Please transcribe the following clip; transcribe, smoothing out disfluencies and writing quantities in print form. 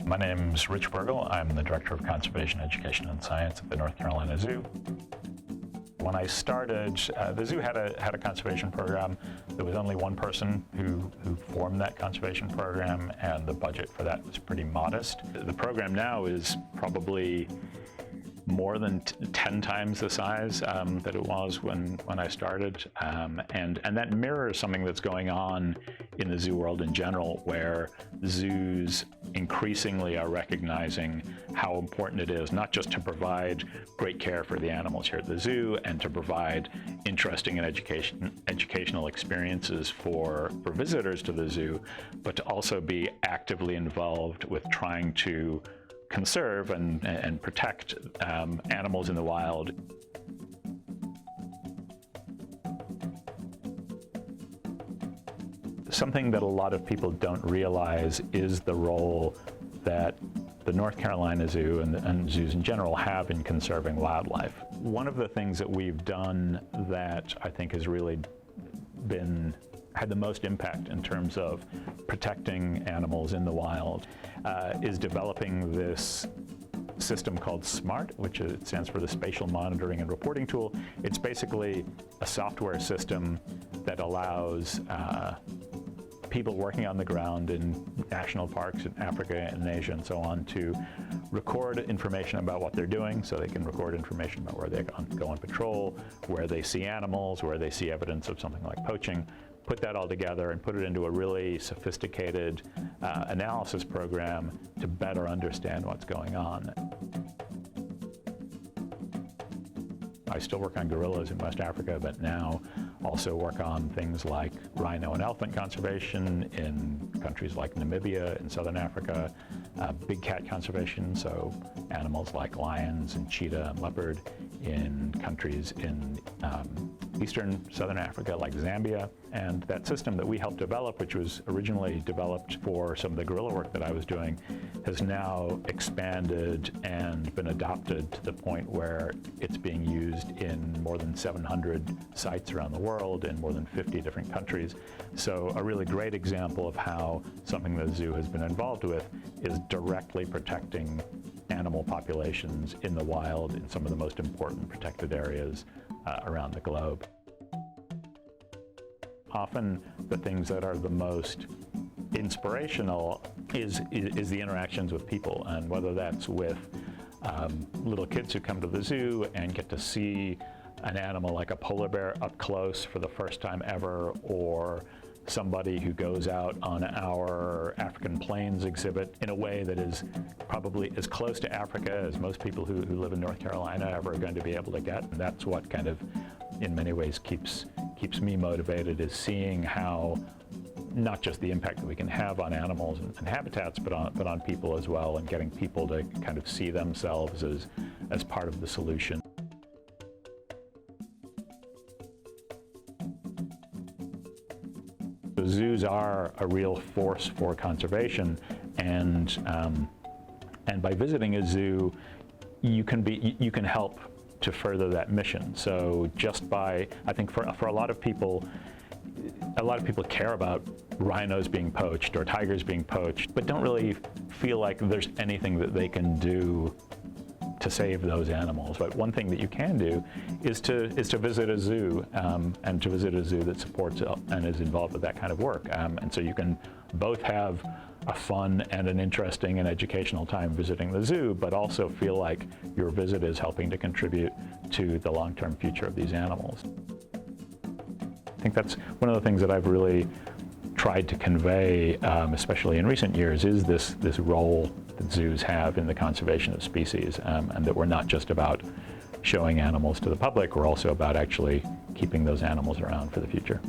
My name is Rich Burgle. I'm the Director of Conservation, Education, and Science at the North Carolina Zoo. When I started, the zoo had a conservation program. There was only one person who formed that conservation program, and the budget for that was pretty modest. The program now is probably more than 10 times the size that it was when I started. And that mirrors something that's going on in the zoo world in general, where zoos increasingly are recognizing how important it is not just to provide great care for the animals here at the zoo and to provide interesting and educational experiences for visitors to the zoo, but to also be actively involved with trying to conserve and protect animals in the wild. Something that a lot of people don't realize is the role that the North Carolina Zoo and zoos in general have in conserving wildlife. One of the things that we've done that I think has really had the most impact in terms of protecting animals in the wild is developing this system called SMART, which stands for the Spatial Monitoring and Reporting Tool. It's basically a software system that allows people working on the ground in national parks in Africa and Asia and so on to record information about what they're doing, so they can record information about where they go on patrol, where they see animals, where they see evidence of something like poaching, put that all together and put it into a really sophisticated analysis program to better understand what's going on. I still work on gorillas in West Africa, but now also work on things like rhino and elephant conservation in countries like Namibia in southern Africa, big cat conservation, so animals like lions and cheetah and leopard in countries in eastern southern Africa like Zambia. And that system that we helped develop, which was originally developed for some of the gorilla work that I was doing, has now expanded and been adopted to the point where it's being used in more than 700 sites around the world in more than 50 different countries. So a really great example of how something the zoo has been involved with is directly protecting animal populations in the wild in some of the most important protected areas around the globe. Often the things that are the most inspirational is the interactions with people, and whether that's with little kids who come to the zoo and get to see an animal like a polar bear up close for the first time ever, or somebody who goes out on our African plains exhibit in a way that is probably as close to Africa as most people who live in North Carolina ever are going to be able to get. And that's what kind of, in many ways, keeps me motivated, is seeing how not just the impact that we can have on animals and habitats, but on people as well, and getting people to kind of see themselves as part of the solution. The zoos are a real force for conservation, and by visiting a zoo, you can help to further that mission. So just by, I think for a lot of people care about rhinos being poached or tigers being poached, but don't really feel like there's anything that they can do to save those animals. But one thing that you can do is to visit a zoo, and to visit a zoo that supports and is involved with that kind of work. And so you can both have a fun and an interesting and educational time visiting the zoo, but also feel like your visit is helping to contribute to the long-term future of these animals. I think that's one of the things that I've really tried to convey, especially in recent years, is this role that zoos have in the conservation of species, and that we're not just about showing animals to the public, we're also about actually keeping those animals around for the future.